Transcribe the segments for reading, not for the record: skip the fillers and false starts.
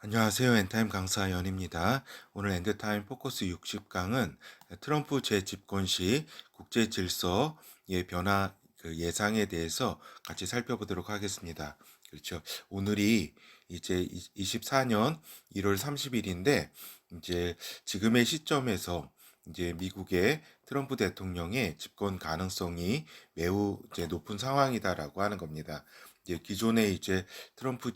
안녕하세요. 엔타임 강사 연입니다. 오늘 엔드타임 포커스 60강은 트럼프 재집권 시 국제 질서의 변화 예상에 대해서 같이 살펴보도록 하겠습니다. 그렇죠. 오늘이 이제 24년 1월 30일인데 이제 지금의 시점에서 이제 미국의 트럼프 대통령의 집권 가능성이 매우 이제 높은 상황이다라고 하는 겁니다. 이제 기존에 이제 트럼프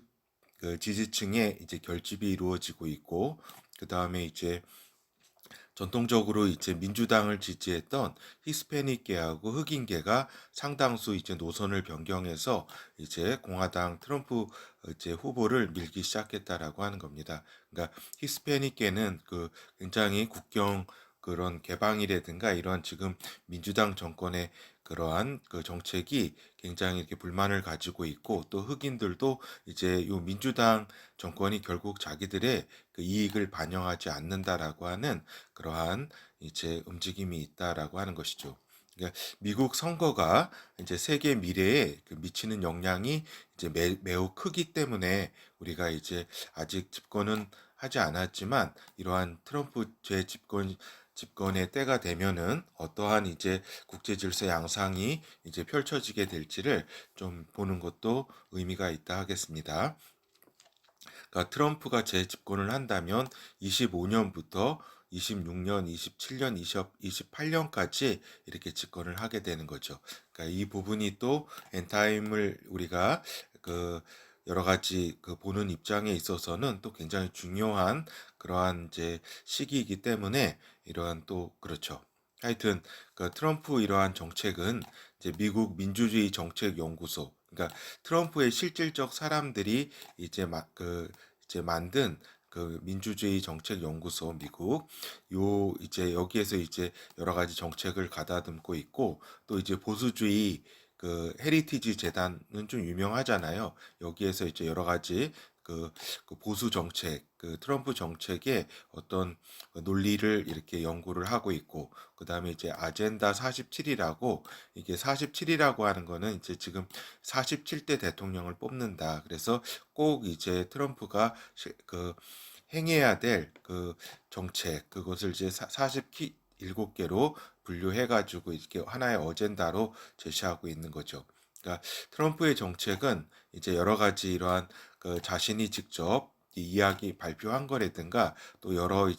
지지층의 이제 결집이 이루어지고 있고, 그 다음에 이제 전통적으로 이제 민주당을 지지했던 히스패닉계하고 흑인계가 상당수 이제 노선을 변경해서 이제 공화당 트럼프 이제 후보를 밀기 시작했다라고 하는 겁니다. 그러니까 히스패닉계는 굉장히 국경 그런 개방이라든가 이러한 지금 민주당 정권의 그러한 정책이 굉장히 이렇게 불만을 가지고 있고, 또 흑인들도 이제 요 민주당 정권이 결국 자기들의 이익을 반영하지 않는다라고 하는 그러한 이제 움직임이 있다라고 하는 것이죠. 그러니까 미국 선거가 이제 세계 미래에 미치는 영향이 이제 매우 크기 때문에 우리가 이제 아직 집권은 하지 않았지만 이러한 트럼프 집권의 때가 되면은 어떠한 이제 국제 질서 양상이 이제 펼쳐지게 될지를 좀 보는 것도 의미가 있다 하겠습니다. 그러니까 트럼프가 재집권을 한다면 25년부터 26년, 27년, 28년까지 이렇게 집권을 하게 되는 거죠. 그러니까 이 부분이 또 엔타임을 우리가 여러 가지 보는 입장에 있어서는 또 굉장히 중요한 그러한 이제 시기이기 때문에 이러한 또 그렇죠. 하여튼 트럼프 이러한 정책은 이제 미국 민주주의 정책 연구소, 그러니까 트럼프의 실질적 사람들이 이제 만든 민주주의 정책 연구소 미국 요 이제 여기에서 이제 여러 가지 정책을 가다듬고 있고, 또 이제 보수주의 헤리티지 재단은 좀 유명하잖아요. 여기에서 이제 여러 가지 보수 정책, 트럼프 정책의 어떤 논리를 이렇게 연구를 하고 있고, 그 다음에 이제 아젠다 47이라고, 이게 47이라고 하는 거는 이제 지금 47대 대통령을 뽑는다. 그래서 꼭 이제 트럼프가 행해야 될 정책, 그것을 이제 47개로 분류해가지고 이렇게 하나의 어젠다로 제시하고 있는 거죠. 그러니까 트럼프의 정책은 이제 여러 가지 이러한 자신이 직접 이 이야기 발표한 거라든가, 또 여러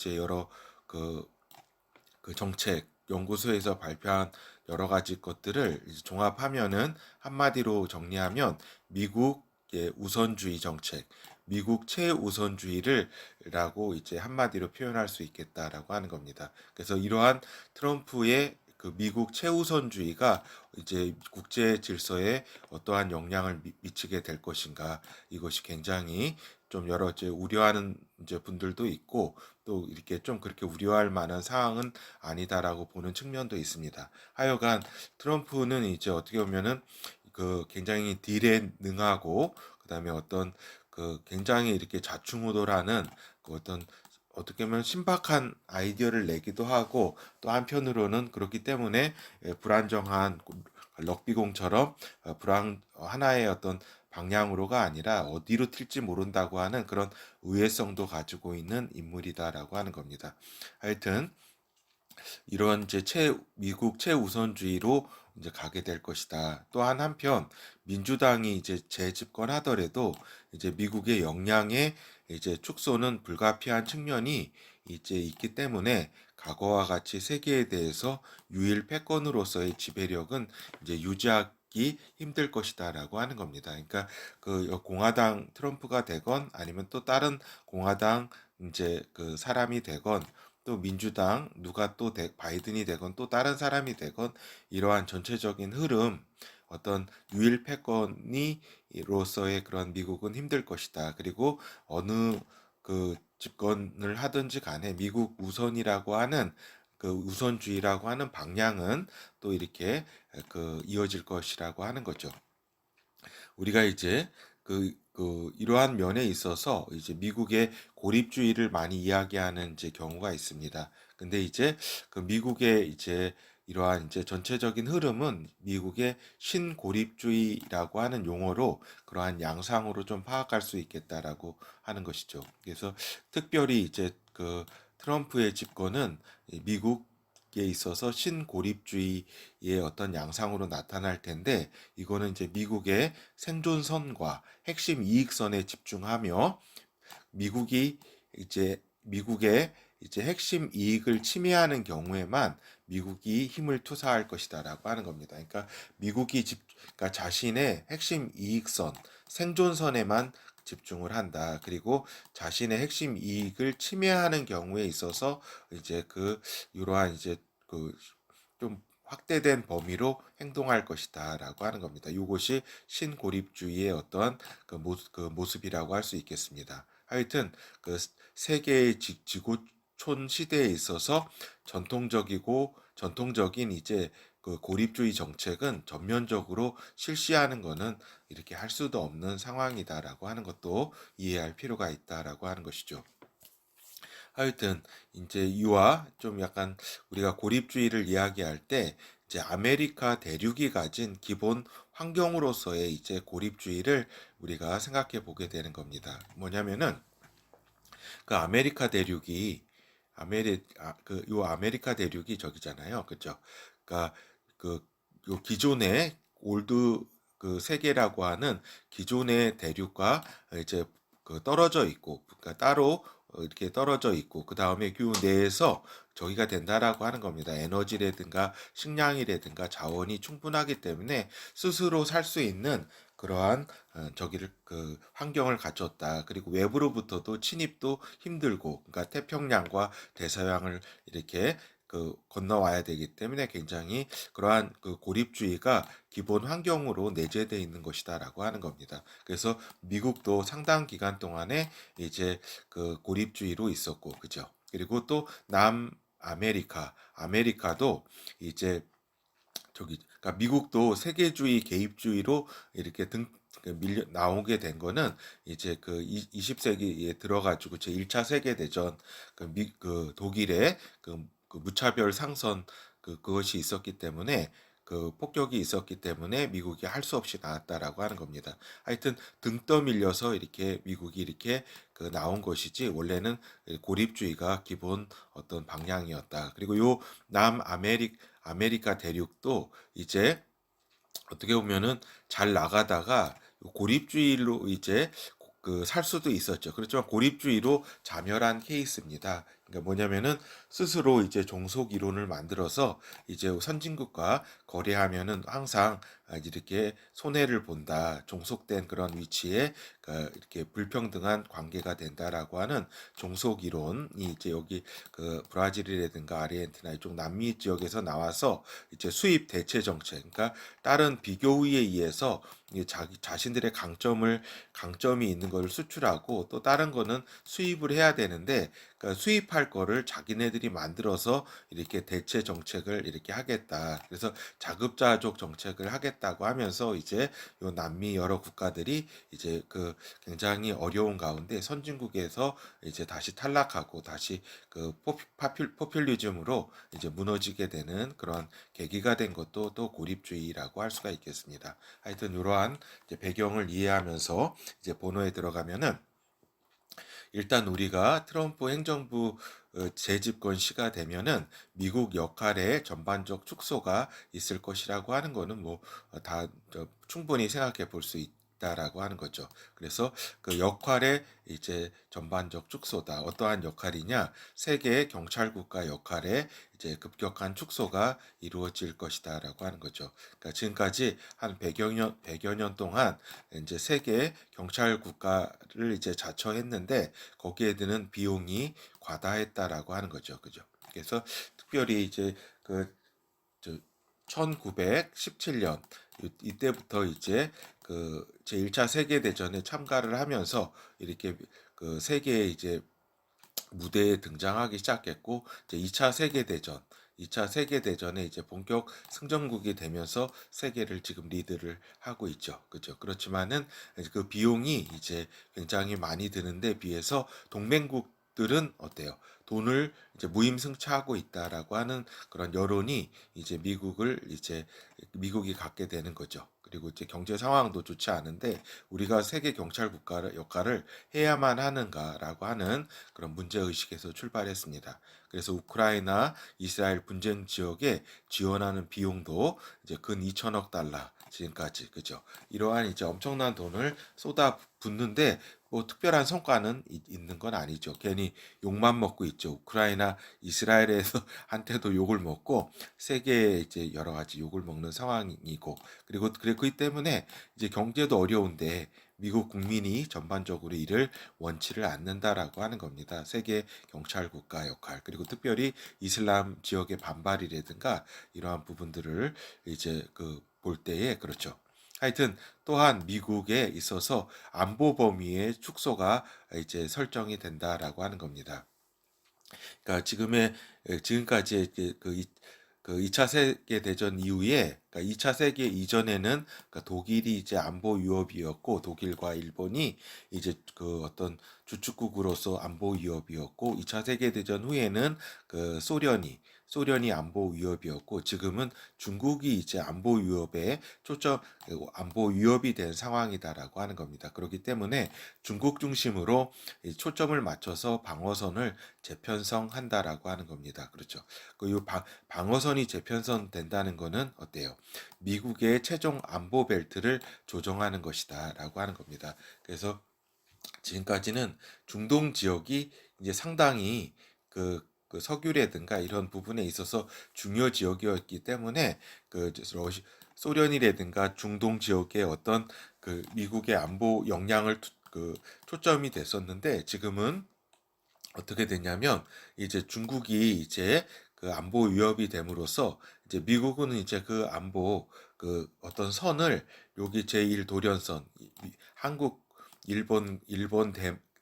정책 연구소에서 발표한 여러 가지 것들을 이제 종합하면은 한마디로 정리하면 미국의 우선주의 정책, 미국 최우선주의를 라고 이제 한마디로 표현할 수 있겠다라고 하는 겁니다. 그래서 이러한 트럼프의 미국 최우선주의가 이제 국제 질서에 어떠한 영향을 미치게 될 것인가, 이것이 굉장히 좀 여러 이제 우려하는 이제 분들도 있고, 또 이렇게 좀 그렇게 우려할 만한 상황은 아니다라고 보는 측면도 있습니다. 하여간 트럼프는 이제 어떻게 보면은 굉장히 딜에 능하고, 그다음에 어떤 굉장히 이렇게 좌충우돌하는 어떤 어떻게 보면 신박한 아이디어를 내기도 하고, 또 한편으로는 그렇기 때문에 불안정한 럭비공처럼 하나의 어떤 방향으로가 아니라 어디로 튈지 모른다고 하는 그런 의외성도 가지고 있는 인물이다라고 하는 겁니다. 하여튼 이런 이제 미국 최우선주의로 이제 가게 될 것이다. 또한 한편 민주당이 이제 재집권하더라도 이제 미국의 역량의 이제 축소는 불가피한 측면이 이제 있기 때문에 과거와 같이 세계에 대해서 유일 패권으로서의 지배력은 이제 유지하기 힘들 것이다라고 하는 겁니다. 그러니까 공화당 트럼프가 되건 아니면 또 다른 공화당 이제 사람이 되건, 또 민주당 누가 또 바이든이 되건 또 다른 사람이 되건 이러한 전체적인 흐름, 어떤 유일 패권이로서의 그런 미국은 힘들 것이다. 그리고 어느 집권을 하든지 간에 미국 우선이라고 하는 우선주의라고 하는 방향은 또 이렇게 이어질 것이라고 하는 거죠. 우리가 이제 이러한 면에 있어서 이제 미국의 고립주의를 많이 이야기하는 이제 경우가 있습니다. 근데 이제 미국의 이제 이러한 이제 전체적인 흐름은 미국의 신고립주의라고 하는 용어로 그러한 양상으로 좀 파악할 수 있겠다라고 하는 것이죠. 그래서 특별히 이제 그 트럼프의 집권은 미국에 있어서 신고립주의의 어떤 양상으로 나타날 텐데, 이거는 이제 미국의 생존선과 핵심 이익선에 집중하며 미국이 미국의 핵심 이익을 침해하는 경우에만 미국이 힘을 투사할 것이다라고 하는 겁니다. 그러니까 그러니까 자신의 핵심 이익선, 생존선에만 집중을 한다. 그리고 자신의 핵심 이익을 침해하는 경우에 있어서 이제 이러한 그 좀 확대된 범위로 행동할 것이다라고 하는 겁니다. 이것이 신고립주의의 어떠한 그 모습이라고 할 수 있겠습니다. 하여튼 그 세계의 지구촌 시대에 있어서 전통적인 이제 그 고립주의 정책은 전면적으로 실시하는 것은 이렇게 할 수도 없는 상황이다라고 하는 것도 이해할 필요가 있다라고 하는 것이죠. 하여튼 이제 이와 좀 약간 우리가 고립주의를 이야기할 때 이제 아메리카 대륙이 가진 기본 환경으로서의 이제 고립주의를 우리가 생각해 보게 되는 겁니다. 뭐냐면은 그 아메리카 대륙이 요 아메리카 대륙이 저기잖아요. 그죠? 그러니까 요 기존의 올드 세계라고 하는 기존의 대륙과 이제 떨어져 있고, 그러니까 따로 이렇게 떨어져 있고, 그 다음에 그 내에서 저기가 된다라고 하는 겁니다. 에너지라든가 식량이라든가 자원이 충분하기 때문에 스스로 살 수 있는 그러한 저기를 환경을 갖췄다. 그리고 외부로부터도 침입도 힘들고, 그러니까 태평양과 대서양을 이렇게 건너와야 되기 때문에 굉장히 그러한 고립주의가 기본 환경으로 내재되어 있는 것이다라고 하는 겁니다. 그래서 미국도 상당 기간 동안에 이제 고립주의로 있었고, 그죠? 그리고 또 아메리카도 이제 그러니까 미국도 세계주의 개입주의로 이렇게 밀려 나오게 된 거는 이제 20세기에 들어가지고 제 1차 세계 대전 독일의 무차별 상선 그것이 있었기 때문에 폭격이 있었기 때문에 미국이 할 수 없이 나왔다라고 하는 겁니다. 하여튼 등 떠밀려서 이렇게 미국이 이렇게 나온 것이지 원래는 고립주의가 기본 어떤 방향이었다. 그리고 요 아메리카 대륙도 이제 어떻게 보면은 잘 나가다가 고립주의로 이제 살 수도 있었죠. 그렇지만 고립주의로 자멸한 케이스입니다. 그러니까 뭐냐면은 스스로 이제 종속 이론을 만들어서 이제 선진국과 거래하면은 항상 이렇게 손해를 본다. 종속된 그런 위치에 이렇게 불평등한 관계가 된다라고 하는 종속 이론이 이제 여기 브라질이라든가 아르헨티나 이쪽 남미 지역에서 나와서 이제 수입 대체 정책, 그러니까 다른 비교 우위에 의해서 자신들의 강점이 있는 것을 수출하고 또 다른 거는 수입을 해야 되는데, 그러니까 수입할 거를 자기네들이 만들어서 이렇게 대체 정책을 이렇게 하겠다. 그래서 자급자족 정책을 하겠다고 하면서 이제 요 남미 여러 국가들이 이제 굉장히 어려운 가운데 선진국에서 이제 다시 탈락하고 다시 포퓰리즘으로 이제 무너지게 되는 그런 계기가 된 것도 또 고립주의라고 할 수가 있겠습니다. 하여튼 이러한 이제 배경을 이해하면서 이제 본어에 들어가면은 일단 우리가 트럼프 행정부 재집권 시가 되면은 미국 역할의 전반적 축소가 있을 것이라고 하는 거는 뭐 다 충분히 생각해 볼 수 있다라고 하는 거죠. 그래서 그 역할의 이제 전반적 축소다. 어떠한 역할이냐? 세계의 경찰국가 역할의 이제 급격한 축소가 이루어질 것이다라고 하는 거죠. 그러니까 지금까지 한 100여 년 동안 이제 세계 경찰 국가를 이제 자처했는데 거기에 드는 비용이 과다했다라고 하는 거죠. 그죠? 그래서 특별히 이제 저 1917년 이때부터 이제 제1차 세계 대전에 참가를 하면서 이렇게 세계에 이제 무대에 등장하기 시작했고, 이제 2차 세계 대전에 이제 본격 승전국이 되면서 세계를 지금 리드를 하고 있죠. 그죠? 그렇지만은 그 비용이 이제 굉장히 많이 드는데 비해서 미국들은 어때요? 돈을 이제 무임승차하고 있다라고 하는 그런 여론이 이제 미국이 갖게 되는 거죠. 그리고 이제 경제 상황도 좋지 않은데 우리가 세계 경찰 국가를 역할을 해야만 하는가라고 하는 그런 문제 의식에서 출발했습니다. 그래서 우크라이나 이스라엘 분쟁 지역에 지원하는 비용도 이제 근 2천억 달러 지금까지 그죠. 이러한 이제 엄청난 돈을 쏟아 붓는데 뭐 특별한 성과는 있는 건 아니죠. 괜히 욕만 먹고 있죠. 우크라이나 이스라엘에서 한테도 욕을 먹고 세계에 이제 여러 가지 욕을 먹는 상황이고 그리고 그렇기 때문에 이제 경제도 어려운데 미국 국민이 전반적으로 이를 원치를 않는다라고 하는 겁니다. 세계 경찰 국가 역할 그리고 특별히 이슬람 지역의 반발이라든가 이러한 부분들을 이제 볼 때에 그렇죠. 하여튼 또한 미국에 있어서 안보 범위의 축소가 이제 설정이 된다라고 하는 겁니다. 그러니까 지금까지 그 2차 세계 대전 이후에 그러니까 2차 세계 이전에는 그러니까 독일이 이제 안보 위협이었고 독일과 일본이 이제 그 어떤 주축국으로서 안보 위협이었고 2차 세계 대전 후에는 그 소련이 안보 위협이었고 지금은 중국이 이제 안보 위협이 된 상황이다라고 하는 겁니다. 그렇기 때문에 중국 중심으로 초점을 맞춰서 방어선을 재편성한다라고 하는 겁니다. 그렇죠. 그 방어선이 재편성된다는 거는 어때요? 미국의 최종 안보 벨트를 조정하는 것이다라고 하는 겁니다. 그래서 지금까지는 중동 지역이 이제 상당히 그 석유라든가 이런 부분에 있어서 중요 지역이었기 때문에 소련이라든가 중동 지역의 어떤 그 미국의 안보 역량을 초점이 됐었는데 지금은 어떻게 됐냐면 이제 중국이 이제 그 안보 위협이 됨으로써 이제 미국은 이제 그 안보 그 어떤 선을 여기 제1 도련선 한국, 일본,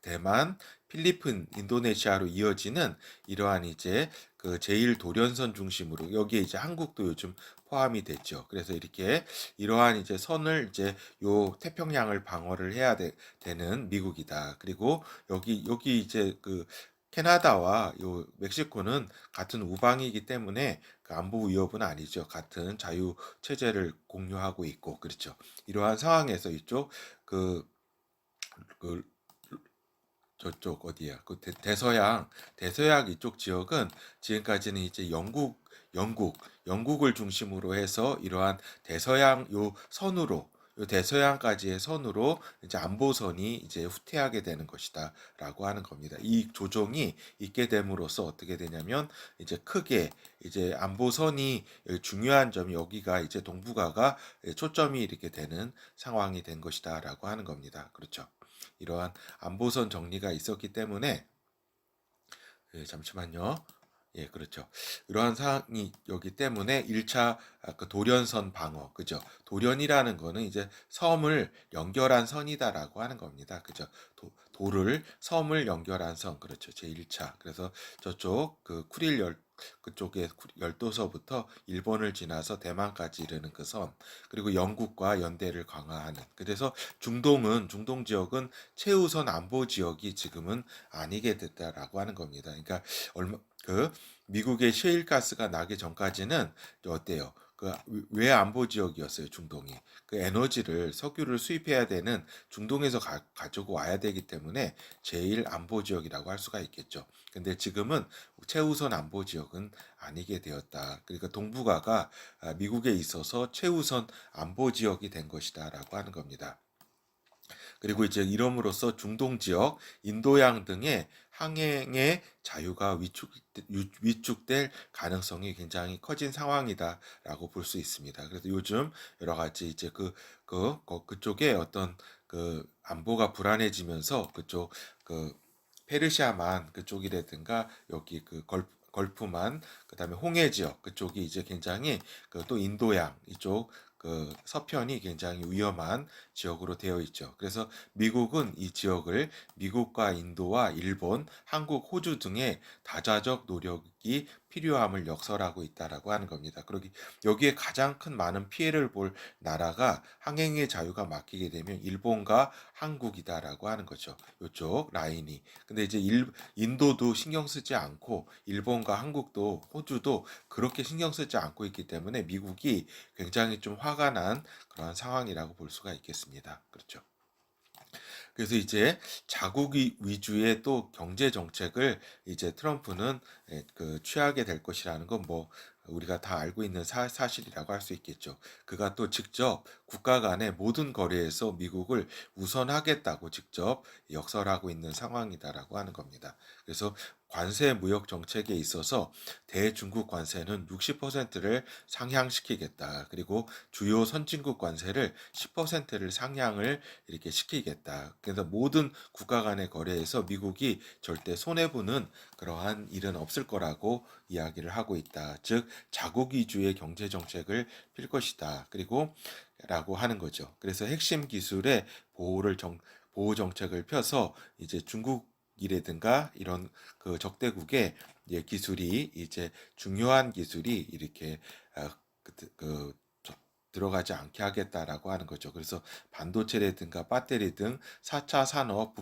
대만, 필리핀, 인도네시아로 이어지는 이러한 이제 그 제1 도련선 중심으로 여기에 이제 한국도 요즘 포함이 됐죠. 그래서 이렇게 이러한 이제 선을 이제 요 태평양을 방어를 되는 미국이다. 그리고 여기 이제 그 캐나다와 요 멕시코는 같은 우방이기 때문에 그 안보 위협은 아니죠. 같은 자유 체제를 공유하고 있고 그렇죠. 이러한 상황에서 이쪽 그, 그 저쪽 어디야? 그 대서양 이쪽 지역은 지금까지는 이제 영국을 중심으로 해서 이러한 대서양 요 대서양까지의 선으로 이제 안보선이 이제 후퇴하게 되는 것이다라고 하는 겁니다. 이 조정이 있게 됨으로써 어떻게 되냐면 이제 크게 이제 안보선이 중요한 점이 여기가 이제 동북아가 초점이 이렇게 되는 상황이 된 것이다라고 하는 겁니다. 그렇죠. 이러한 안보선 정리가 있었기 때문에 잠시만요. 예, 그렇죠. 이러한 사항이 여기 때문에 1차 그 도련선 방어, 그죠? 도련이라는 거는 이제 섬을 연결한 선이다라고 하는 겁니다. 그죠? 섬을 연결한 선, 그렇죠. 제1차. 그래서 저쪽 그 그쪽에 열도서부터 일본을 지나서 대만까지 이르는 그 선, 그리고 영국과 연대를 강화하는. 그래서 중동 지역은 최우선 안보 지역이 지금은 아니게 됐다라고 하는 겁니다. 그러니까 그 미국의 셰일가스가 나기 전까지는 어때요? 그 외안보 지역이었어요, 중동이. 그 석유를 수입해야 되는 중동에서 가지고 와야 되기 때문에 제일 안보 지역이라고 할 수가 있겠죠. 근데 지금은 최우선 안보 지역은 아니게 되었다. 그러니까 동북아가 미국에 있어서 최우선 안보 지역이 된 것이다라고 하는 겁니다. 그리고 이제 이름으로써 중동 지역, 인도양 등의 항행의 자유가 위축될 가능성이 굉장히 커진 상황이다라고 볼 수 있습니다. 그래서 요즘 여러 가지 이제 그쪽에 어떤 그 안보가 불안해지면서 그쪽 그 페르시아만 그쪽이라든가 여기 걸프만 그다음에 홍해 지역 그쪽이 이제 굉장히 또 인도양 이쪽 그 서편이 굉장히 위험한 지역으로 되어 있죠. 그래서 미국은 이 지역을 미국과 인도와 일본, 한국, 호주 등의 다자적 노력이 필요함을 역설하고 있다라고 하는 겁니다. 그러기 여기에 가장 큰 많은 피해를 볼 나라가 항행의 자유가 막히게 되면 일본과 한국이다라고 하는 거죠. 이쪽 라인이. 근데 이제 인도도 신경 쓰지 않고 일본과 한국도 호주도 그렇게 신경 쓰지 않고 있기 때문에 미국이 굉장히 좀 화가 난 그런 상황이라고 볼 수가 있겠습니다. 그렇죠. 그래서 이제 자국 위주의 또 경제 정책을 이제 트럼프는 취하게 될 것이라는 건 뭐 우리가 다 알고 있는 사실이라고 할 수 있겠죠. 그가 또 직접 국가 간의 모든 거래에서 미국을 우선하겠다고 직접 역설하고 있는 상황이다라고 하는 겁니다. 그래서 관세 무역 정책에 있어서 대중국 관세는 60%를 상향시키겠다. 그리고 주요 선진국 관세를 10%를 상향을 이렇게 시키겠다. 그래서 모든 국가 간의 거래에서 미국이 절대 손해보는 그러한 일은 없을 거라고 이야기를 하고 있다. 즉 자국 위주의 경제 정책을 필 것이다. 그리고 라고 하는 거죠. 그래서 핵심 기술의 보호 정책을 펴서 이제 중국이라든가 이런 그 적대국의 기술이 이제 중요한 기술이 이렇게 들어가지 않게 하겠다라고 하는 거죠. 그래서 반도체라든가 배터리 등 4차 산업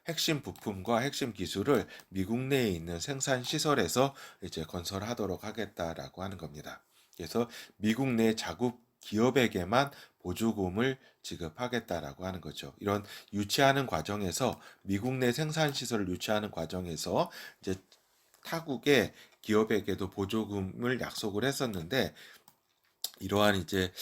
핵심 부품과 핵심 기술을 미국 내에 있는 생산 시설에서 이제 건설하도록 하겠다라고 하는 겁니다. 그래서 미국 내 자국 기업에게만 보조금을 지급하겠다라고 하는 거죠. 이런 유치하는 과정에서 미국 내 생산 시설을 유치하는 과정에서 이제 타국의 기업에게도 보조금을 약속을 했었는데 이러한 이제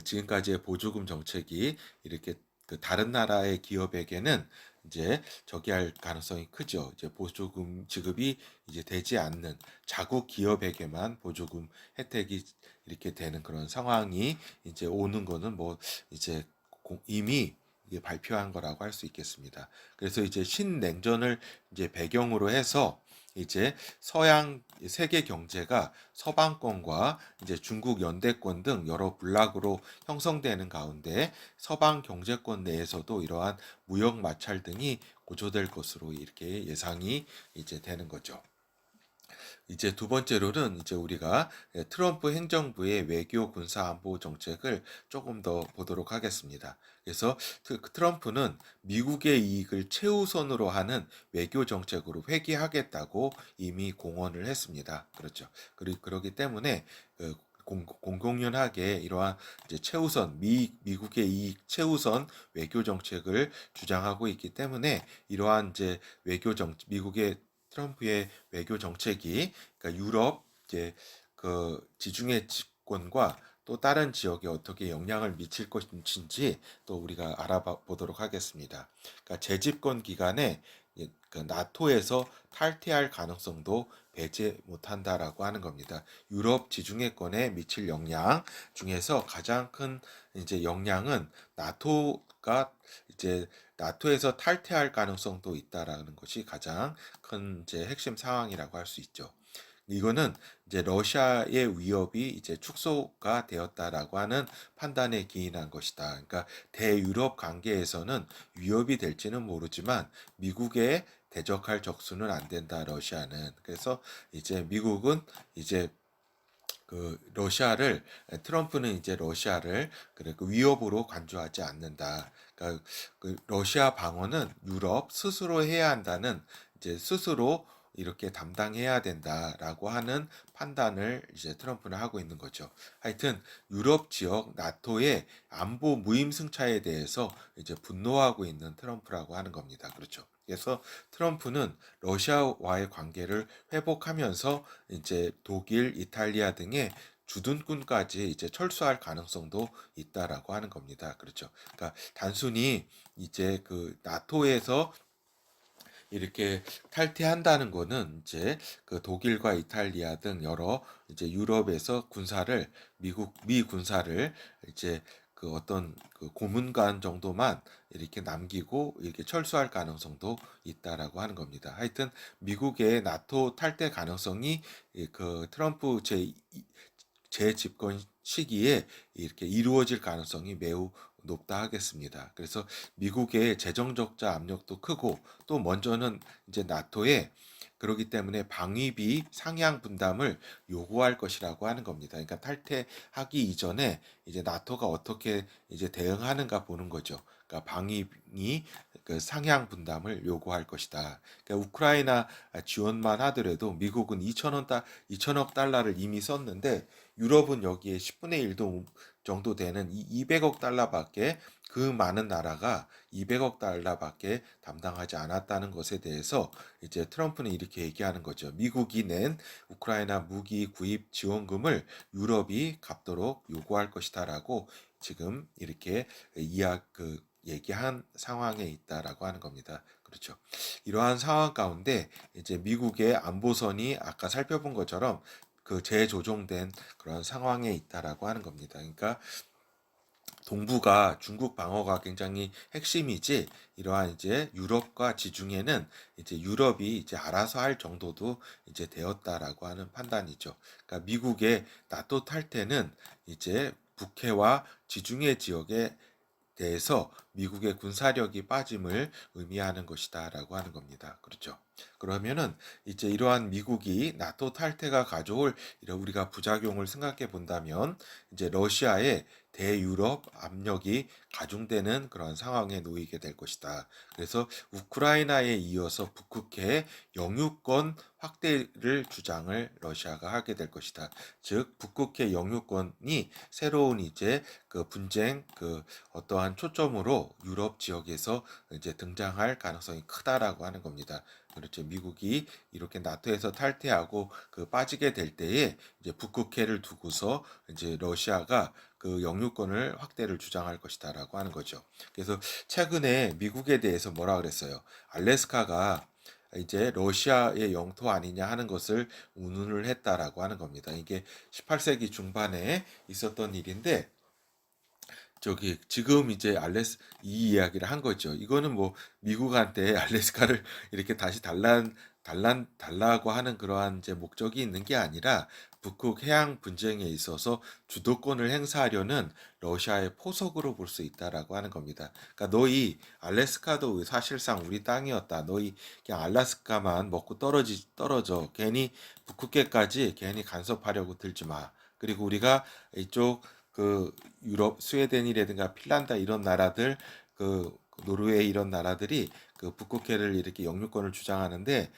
지금까지의 보조금 정책이 이렇게 다른 나라의 기업에게는 이제 저기할 가능성이 크죠. 이제 보조금 지급이 이제 되지 않는 자국 기업에게만 보조금 혜택이 이렇게 되는 그런 상황이 이제 오는 거는 뭐 이제 이미 이게 발표한 거라고 할 수 있겠습니다. 그래서 이제 신냉전을 이제 배경으로 해서 이제 서양 세계 경제가 서방권과 이제 중국 연대권 등 여러 블락으로 형성되는 가운데 서방 경제권 내에서도 이러한 무역 마찰 등이 고조될 것으로 이렇게 예상이 이제 되는 거죠. 이제 두 번째로는 이제 우리가 트럼프 행정부의 외교 군사 안보 정책을 조금 더 보도록 하겠습니다. 그래서 트럼프는 미국의 이익을 최우선으로 하는 외교 정책으로 회귀하겠다고 이미 공언을 했습니다. 그렇죠. 그리고 그러기 때문에 공공연하게 이러한 이제 최우선 미국의 이익 최우선 외교 정책을 주장하고 있기 때문에 이러한 이제 미국의 트럼프의 외교 정책이 그러니까 유럽 이제 지중해 집권과 또 다른 지역에 어떻게 영향을 미칠 것인지 또 우리가 알아보도록 하겠습니다. 그러니까 재집권 기간에 나토에서 탈퇴할 가능성도 배제 못한다라고 하는 겁니다. 유럽 지중해권에 미칠 영향 중에서 가장 큰 이제 영향은 이제 나토에서 탈퇴할 가능성도 있다라는 것이 가장 큰 이제 핵심 상황이라고 할 수 있죠. 이거는 이제 러시아의 위협이 이제 축소가 되었다라고 하는 판단에 기인한 것이다. 그러니까 대유럽 관계에서는 위협이 될지는 모르지만 미국에 대적할 적수는 안 된다. 러시아는. 그래서 이제 미국은 이제 트럼프는 이제 러시아를 위협으로 간주하지 않는다. 그러니까 러시아 방어는 유럽 스스로 해야 한다는 이제 스스로 이렇게 담당해야 된다라고 하는 판단을 이제 트럼프는 하고 있는 거죠. 하여튼 유럽 지역 나토의 안보 무임승차에 대해서 이제 분노하고 있는 트럼프라고 하는 겁니다. 그렇죠. 그래서 트럼프는 러시아와의 관계를 회복하면서 이제 독일, 이탈리아 등의 주둔군까지 이제 철수할 가능성도 있다라고 하는 겁니다. 그렇죠. 그러니까 단순히 이제 나토에서 이렇게 탈퇴한다는 거는 이제 독일과 이탈리아 등 여러 이제 유럽에서 미 군사를 이제 어떤 고문관 정도만 이렇게 남기고 이렇게 철수할 가능성도 있다라고 하는 겁니다. 하여튼 미국의 나토 탈퇴 가능성이 트럼프 재집권 시기에 이렇게 이루어질 가능성이 매우 높다 하겠습니다. 그래서 미국의 재정 적자 압력도 크고 또 먼저는 이제 나토에 그러기 때문에 방위비 상향 분담을 요구할 것이라고 하는 겁니다. 그러니까 탈퇴하기 이전에 이제 나토가 어떻게 이제 대응하는가 보는 거죠. 그러니까 방위비 그 상향 분담을 요구할 것이다. 그러니까 우크라이나 지원만 하더라도 미국은 2천억 달러를 이미 썼는데 유럽은 여기에 10분의 1도 정도 되는 200억 달러밖에 그 많은 나라가 200억 달러밖에 담당하지 않았다는 것에 대해서 이제 트럼프는 이렇게 얘기하는 거죠. 미국이 낸 우크라이나 무기 구입 지원금을 유럽이 갚도록 요구할 것이다라고 지금 이렇게 얘기한 상황에 있다라고 하는 겁니다. 그렇죠. 이러한 상황 가운데 이제 미국의 안보선이 아까 살펴본 것처럼 그 재조정된 그런 상황에 있다라고 하는 겁니다. 그러니까 동부가 중국 방어가 굉장히 핵심이지 이러한 이제 유럽과 지중해는 이제 유럽이 이제 알아서 할 정도도 이제 되었다라고 하는 판단이죠. 그러니까 미국의 나토 탈퇴는 이제 북해와 지중해 지역에 대해서 미국의 군사력이 빠짐을 의미하는 것이다라고 하는 겁니다. 그렇죠. 그러면은 이제 이러한 미국이 나토 탈퇴가 가져올 이런 우리가 부작용을 생각해 본다면 이제 러시아의 대유럽 압력이 가중되는 그런 상황에 놓이게 될 것이다. 그래서 우크라이나에 이어서 북극해 영유권 확대를 주장을 러시아가 하게 될 것이다. 즉 북극해 영유권이 새로운 이제 그 분쟁 그 어떠한 초점으로 유럽 지역에서 이제 등장할 가능성이 크다라고 하는 겁니다. 그렇죠. 미국이 이렇게 나토에서 탈퇴하고 그 빠지게 될 때에 이제 북극해를 두고서 이제 러시아가 그 영유권을 확대를 주장할 것이다라고 하는 거죠. 그래서 최근에 미국에 대해서 뭐라 그랬어요? 알래스카가 이제 러시아의 영토 아니냐 하는 것을 운운을 했다라고 하는 겁니다. 이게 18세기 중반에 있었던 일인데 저기 지금 이제 이 이야기를 한 거죠. 이거는 뭐 미국한테 알래스카를 이렇게 다시 달라고 하는 그러한 이제 목적이 있는 게 아니라 북극 해양 분쟁에 있어서 주도권을 행사하려는 러시아의 포석으로 볼 수 있다라고 하는 겁니다. 그러니까 너희 알래스카도 사실상 우리 땅이었다. 너희 그냥 알래스카만 먹고 떨어져. 괜히 북극해까지 괜히 간섭하려고 들지 마. 그리고 우리가 이쪽 그 유럽 스웨덴이라든가 핀란드 이런 나라들 그 노르웨이 이런 나라들이 그 북극해를 이렇게 영유권을 주장하는데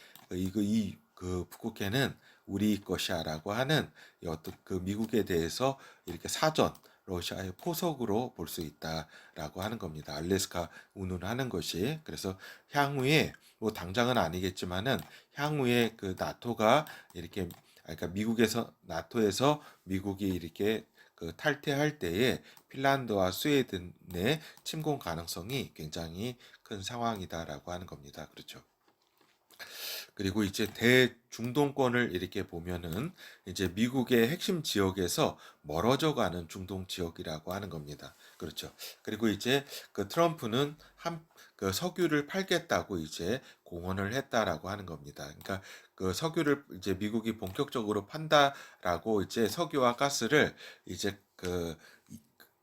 그 북극해는 우리 것이야라고 하는 어떤 그 미국에 대해서 이렇게 사전 러시아의 포석으로 볼 수 있다라고 하는 겁니다. 알래스카 운운하는 것이 그래서 향후에 뭐 당장은 아니겠지만은 향후에 그 나토가 이렇게 그러니까 미국에서 나토에서 미국이 이렇게 그 탈퇴할 때에 핀란드와 스웨덴의 침공 가능성이 굉장히 큰 상황이다라고 하는 겁니다. 그렇죠. 그리고 이제 대중동권을 이렇게 보면은 이제 미국의 핵심 지역에서 멀어져 가는 중동 지역이라고 하는 겁니다. 그렇죠. 그리고 이제 그 트럼프는 그 석유를 팔겠다고 이제 공언을 했다라고 하는 겁니다. 그러니까 그 석유를 이제 미국이 본격적으로 판다라고 이제 석유와 가스를 이제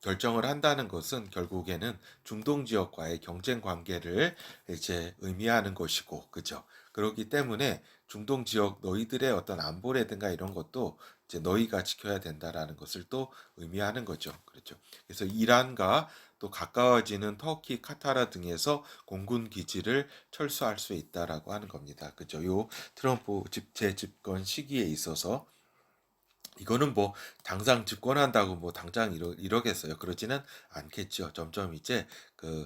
결정을 한다는 것은 결국에는 중동 지역과의 경쟁 관계를 이제 의미하는 것이고, 그죠? 그렇기 때문에 중동 지역 너희들의 어떤 안보라든가 이런 것도 이제 너희가 지켜야 된다라는 것을 또 의미하는 거죠. 그렇죠. 그래서 이란과 또 가까워지는 터키, 카타르 등에서 공군 기지를 철수할 수 있다라고 하는 겁니다. 그죠? 요 트럼프 재집권 시기에 있어서 이거는 뭐 당장 집권한다고 뭐 당장 이러겠어요. 그러지는 않겠죠. 점점 이제 그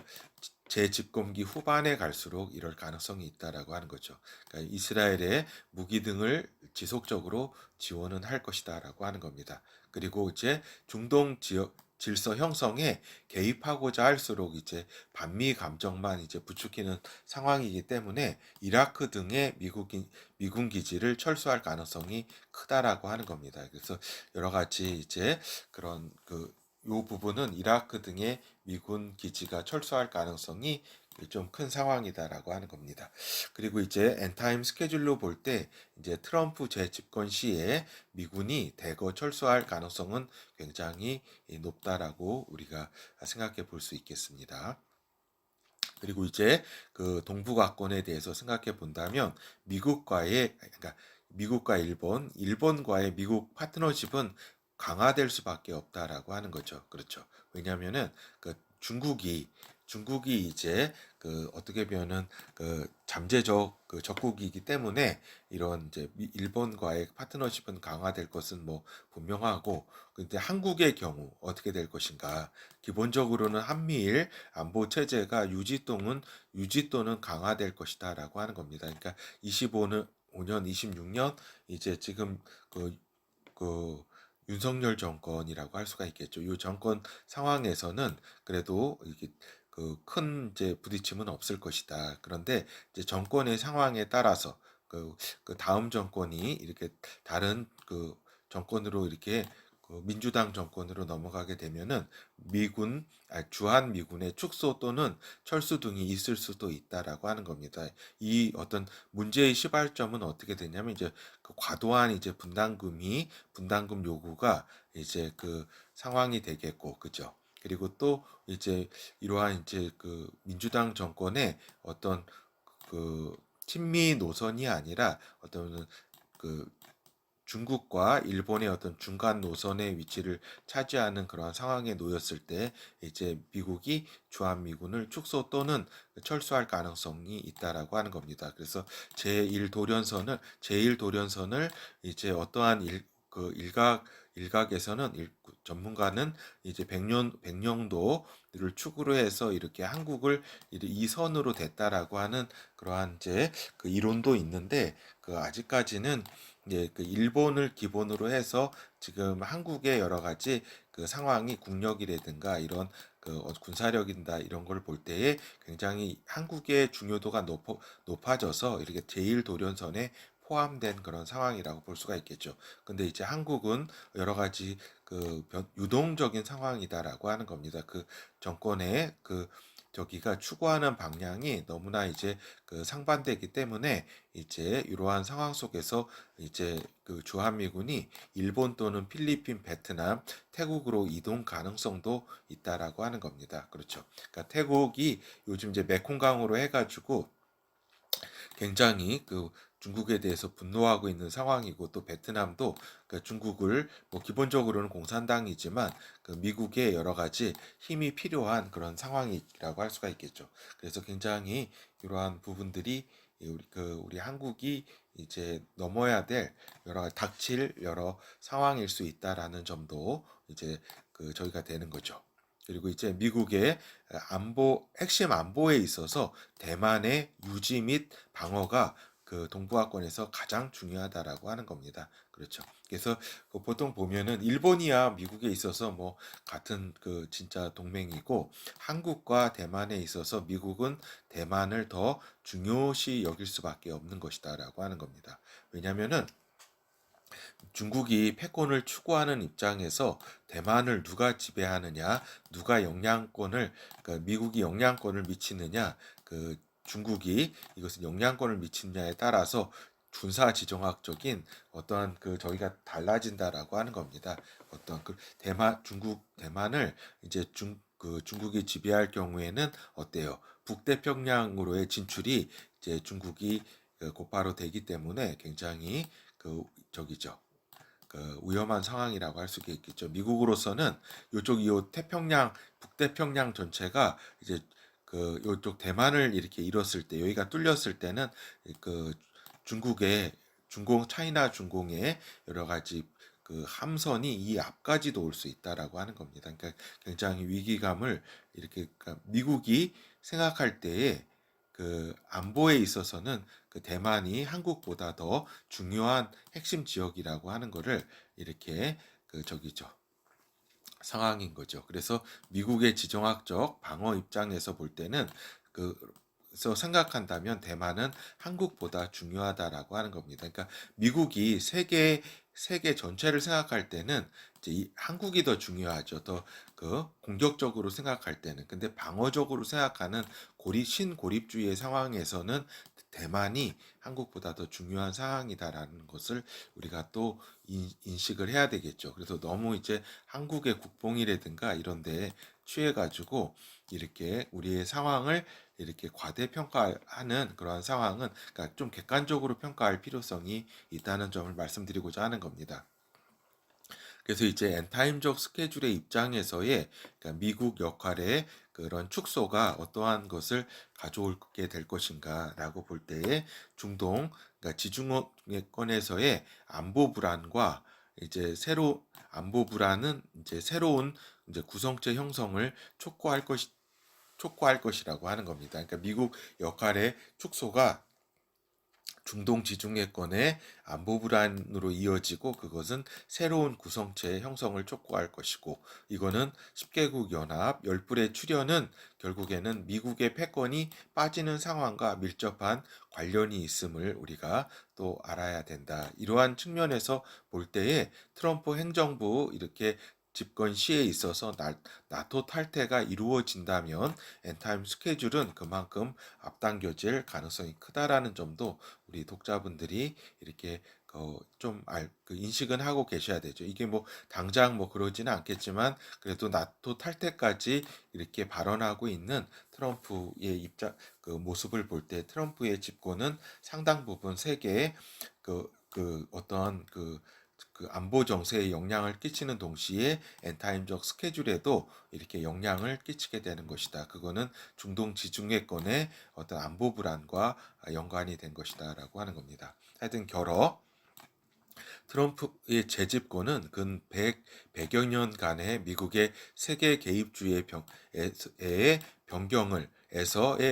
재집권기 후반에 갈수록 이럴 가능성이 있다라고 하는 거죠. 그러니까 이스라엘의 무기 등을 지속적으로 지원은 할 것이다라고 하는 겁니다. 그리고 이제 중동 지역 질서 형성에 개입하고자 할수록 이제 반미 감정만 이제 부추기는 상황이기 때문에 이라크 등의 미군 기지를 철수할 가능성이 크다라고 하는 겁니다. 그래서 여러 가지 이제 그런 요 부분은 이라크 등의 미군 기지가 철수할 가능성이 좀 큰 상황이다라고 하는 겁니다. 그리고 이제 엔타임 스케줄로 볼 때 이제 트럼프 재집권 시에 미군이 대거 철수할 가능성은 굉장히 높다라고 우리가 생각해 볼 수 있겠습니다. 그리고 이제 그 동북아권에 대해서 생각해 본다면 그러니까 미국과 일본과의 미국 파트너십은 강화될 수밖에 없다라고 하는 거죠. 그렇죠. 왜냐하면은 그 중국이 중국이 이제 어떻게 보면은 잠재적 적국이기 때문에 이런 이제 일본과의 파트너십은 강화될 것은 뭐 분명하고, 근데 한국의 경우 어떻게 될 것인가? 기본적으로는 한미일 안보 체제가 유지 또는 강화될 것이다라고 하는 겁니다. 그러니까 5년, 26년 이제 지금 그, 그 윤석열 정권이라고 할 수가 있겠죠. 이 정권 상황에서는 그래도 이게 큰 이제 부딪힘은 없을 것이다. 그런데 이제 정권의 상황에 따라서 그 다음 정권이 이렇게 다른 정권으로 이렇게 민주당 정권으로 넘어가게 되면은 주한 미군의 축소 또는 철수 등이 있을 수도 있다라고 하는 겁니다. 이 어떤 문제의 시발점은 어떻게 되냐면 이제 과도한 이제 분담금 요구가 이제 상황이 되겠고, 그죠? 그리고 또 이제 이러한 이제 민주당 정권의 어떤 그 친미 노선이 아니라 어떤 그 중국과 일본의 어떤 중간 노선의 위치를 차지하는 그러한 상황에 놓였을 때 이제 미국이 주한미군을 축소 또는 철수할 가능성이 있다라고 하는 겁니다. 그래서 제1도련선을 이제 어떠한 일각에서는 전문가는 이제 백령도를 축으로 해서 이렇게 한국을 이 선으로 댔다라고 하는 그러한 이제 이론도 있는데, 아직까지는 이제 일본을 기본으로 해서 지금 한국의 여러 가지 상황이 국력이라든가 이런 군사력인다 이런 걸 볼 때에 굉장히 한국의 중요도가 높아져서 이렇게 제1도련선에 포함된 그런 상황이라고 볼 수가 있겠죠. 근데 이제 한국은 여러 가지 유동적인 상황이다라고 하는 겁니다. 정권의 저기가 추구하는 방향이 너무나 이제 상반되기 때문에 이제 이러한 상황 속에서 이제 주한미군이 일본 또는 필리핀, 베트남, 태국으로 이동 가능성도 있다라고 하는 겁니다. 그렇죠. 그러니까 태국이 요즘 이제 메콩강으로 해가지고 굉장히 중국에 대해서 분노하고 있는 상황이고, 또 베트남도 중국을 뭐 기본적으로는 공산당이지만 미국의 여러 가지 힘이 필요한 그런 상황이라고 할 수가 있겠죠. 그래서 굉장히 이러한 부분들이 우리 한국이 이제 넘어야 될 닥칠 여러 상황일 수 있다라는 점도 이제 저희가 되는 거죠. 그리고 이제 미국의 핵심 안보에 있어서 대만의 유지 및 방어가 동북아권에서 가장 중요하다라고 하는 겁니다. 그렇죠. 그래서 보통 보면은 일본이야 미국에 있어서 뭐 같은 진짜 동맹이고, 한국과 대만에 있어서 미국은 대만을 더 중요시 여길 수밖에 없는 것이다라고 하는 겁니다. 왜냐면은 중국이 패권을 추구하는 입장에서 대만을 누가 지배하느냐, 누가 미국이 영향권을 미치느냐, 중국이 이것은 영향권을 미치느냐에 따라서 군사 지정학적인 어떠한 저희가 달라진다라고 하는 겁니다. 어떤 대만을 이제 중국이 지배할 경우에는 어때요? 북태평양으로의 진출이 이제 중국이 곧바로 되기 때문에 굉장히 저기죠. 위험한 상황이라고 할 수 있겠죠. 미국으로서는 요 북태평양 전체가 이제 요쪽 대만을 이렇게 잃었을 때, 여기가 뚫렸을 때는 그 차이나 중공의 여러 가지 함선이 이 앞까지도 올 수 있다라고 하는 겁니다. 그러니까 굉장히 위기감을 이렇게, 그러니까 미국이 생각할 때에 안보에 있어서는 대만이 한국보다 더 중요한 핵심 지역이라고 하는 거를 이렇게 저기죠. 상황인 거죠. 그래서 미국의 지정학적 방어 입장에서 볼 때는 그래서 생각한다면 대만은 한국보다 중요하다라고 하는 겁니다. 그러니까 미국이 세계 전체를 생각할 때는 이제 한국이 더 중요하죠. 더 공격적으로 생각할 때는. 근데 방어적으로 생각하는 신고립주의의 상황에서는 대만이 한국보다 더 중요한 상황이다라는 것을 우리가 또 인식을 해야 되겠죠. 그래서 너무 이제 한국의 국뽕이라든가 이런 데 취해가지고 이렇게 우리의 상황을 이렇게 과대평가하는 그러한 상황은, 그러니까 좀 객관적으로 평가할 필요성이 있다는 점을 말씀드리고자 하는 겁니다. 그래서 이제 엔타임적 스케줄의 입장에서의 그러니까 미국 역할의 그런 축소가 어떠한 것을 가져오게 될 것인가라고 볼 때에 중동, 그러니까 지중해권에서의 안보 불안과 이제 안보 불안은 이제 새로운 이제 구성체 형성을 촉구할 것이라고 하는 겁니다. 그러니까 미국 역할의 축소가 중동 지중해권의 안보 불안으로 이어지고 그것은 새로운 구성체의 형성을 촉구할 것이고 이거는 10개국 연합 10불의 출현은 결국에는 미국의 패권이 빠지는 상황과 밀접한 관련이 있음을 우리가 또 알아야 된다. 이러한 측면에서 볼 때에 트럼프 행정부 이렇게 집권 시에 있어서 나토 탈퇴가 이루어진다면 엔타임 스케줄은 그만큼 앞당겨질 가능성이 크다라는 점도 우리 독자분들이 이렇게 인식은 하고 계셔야 되죠. 이게 뭐 당장 뭐 그러지는 않겠지만 그래도 나토 탈퇴까지 이렇게 발언하고 있는 트럼프의 모습을 볼 때 트럼프의 집권은 상당 부분 세계에 어떤 안보 정세에 영향을 끼치는 동시에 엔타임적 스케줄에도 이렇게 영향을 끼치게 되는 것이다. 그거는 중동 지중해권의 어떤 안보 불안과 연관이 된 것이다라고 하는 겁니다. 하여튼 트럼프의 재집권은 근 100여 년간의 미국의 세계 개입주의의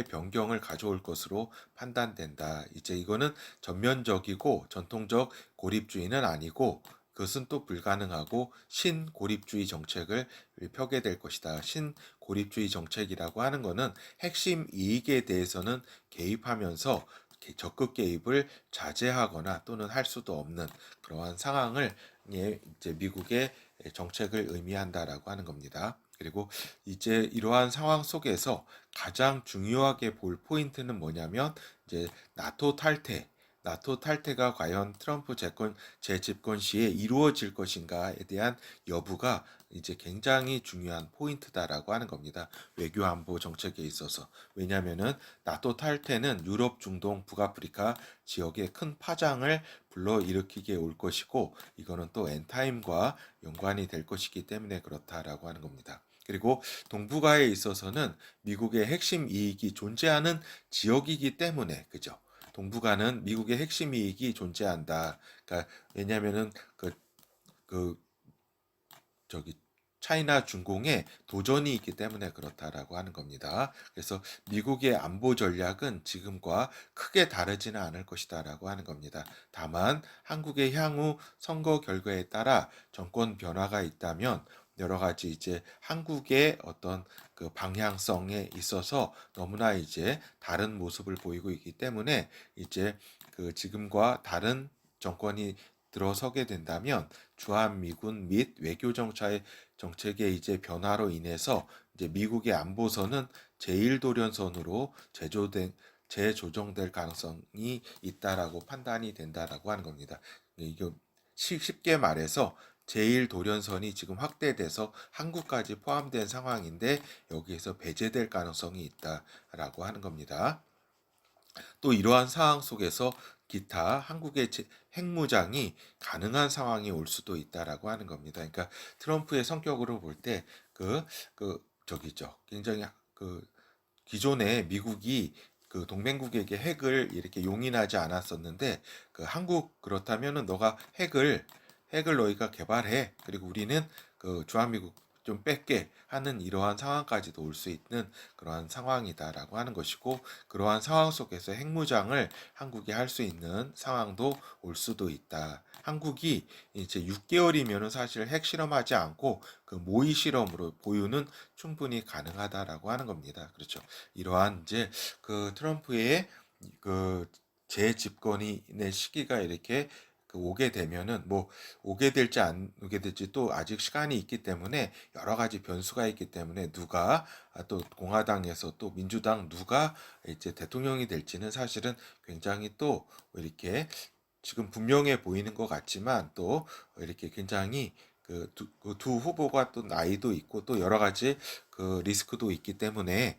변경을 가져올 것으로 판단된다. 이제 이거는 전면적이고 전통적 고립주의는 아니고 그것은 또 불가능하고 신고립주의 정책을 펴게 될 것이다. 신고립주의 정책이라고 하는 것은 핵심 이익에 대해서는 개입하면서 적극 개입을 자제하거나 또는 할 수도 없는 그러한 상황을 이제 미국의 정책을 의미한다라고 하는 겁니다. 그리고 이제 이러한 상황 속에서 가장 중요하게 볼 포인트는 뭐냐면 이제 나토 탈퇴가 과연 트럼프 재집권 시에 이루어질 것인가에 대한 여부가 이제 굉장히 중요한 포인트다라고 하는 겁니다. 외교 안보 정책에 있어서. 왜냐하면은 나토 탈퇴는 유럽, 중동, 북아프리카 지역에 큰 파장을 불러일으키게 올 것이고 이거는 또 엔타임과 연관이 될 것이기 때문에 그렇다라고 하는 겁니다. 그리고 동북아에 있어서는 미국의 핵심 이익이 존재하는 지역이기 때문에 그죠? 동북아는 미국의 핵심 이익이 존재한다. 그러니까 왜냐하면은 그 저기 차이나 중공에 도전이 있기 때문에 그렇다라고 하는 겁니다. 그래서 미국의 안보 전략은 지금과 크게 다르지는 않을 것이다라고 하는 겁니다. 다만 한국의 향후 선거 결과에 따라 정권 변화가 있다면 여러 가지 이제 한국의 어떤 그 방향성에 있어서 너무나 이제 다른 모습을 보이고 있기 때문에 이제 지금과 다른 정권이 들어서게 된다면 주한미군 및 외교 정책의 이제 변화로 인해서 이제 미국의 안보선은 제1도련선으로 재조정될 가능성이 있다라고 판단이 된다라고 하는 겁니다. 이거 쉽게 말해서 제1도련선이 지금 확대돼서 한국까지 포함된 상황인데 여기에서 배제될 가능성이 있다라고 하는 겁니다. 또 이러한 상황 속에서 기타 한국의 핵무장이 가능한 상황이 올 수도 있다라고 하는 겁니다. 그러니까 트럼프의 성격으로 볼 때 저기죠. 굉장히 기존에 미국이 동맹국에게 핵을 이렇게 용인하지 않았었는데 한국 그렇다면은 너가 핵을 너희가 개발해. 그리고 우리는 주한미국 좀 뺄게 하는 이러한 상황까지도 올 수 있는 그러한 상황이다라고 하는 것이고 그러한 상황 속에서 핵무장을 한국이 할 수 있는 상황도 올 수도 있다. 한국이 이제 6개월이면은 사실 핵 실험하지 않고 모의 실험으로 보유는 충분히 가능하다라고 하는 겁니다. 그렇죠. 이러한 이제 트럼프의 재집권의 시기가 이렇게 오게 되면은 뭐 오게 될지 안 오게 될지 또 아직 시간이 있기 때문에 여러 가지 변수가 있기 때문에 누가 또 공화당에서 또 민주당 누가 이제 대통령이 될지는 사실은 굉장히 또 이렇게 지금 분명해 보이는 것 같지만 또 이렇게 굉장히 두 후보가 또 나이도 있고 또 여러 가지 리스크도 있기 때문에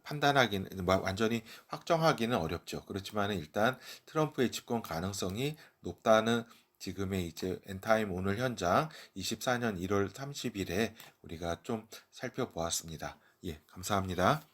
판단하기는 완전히 확정하기는 어렵죠. 그렇지만 일단 트럼프의 집권 가능성이 높다는 지금의 이제 엔타임 오늘 현장 24년 1월 30일에 우리가 좀 살펴보았습니다. 예, 감사합니다.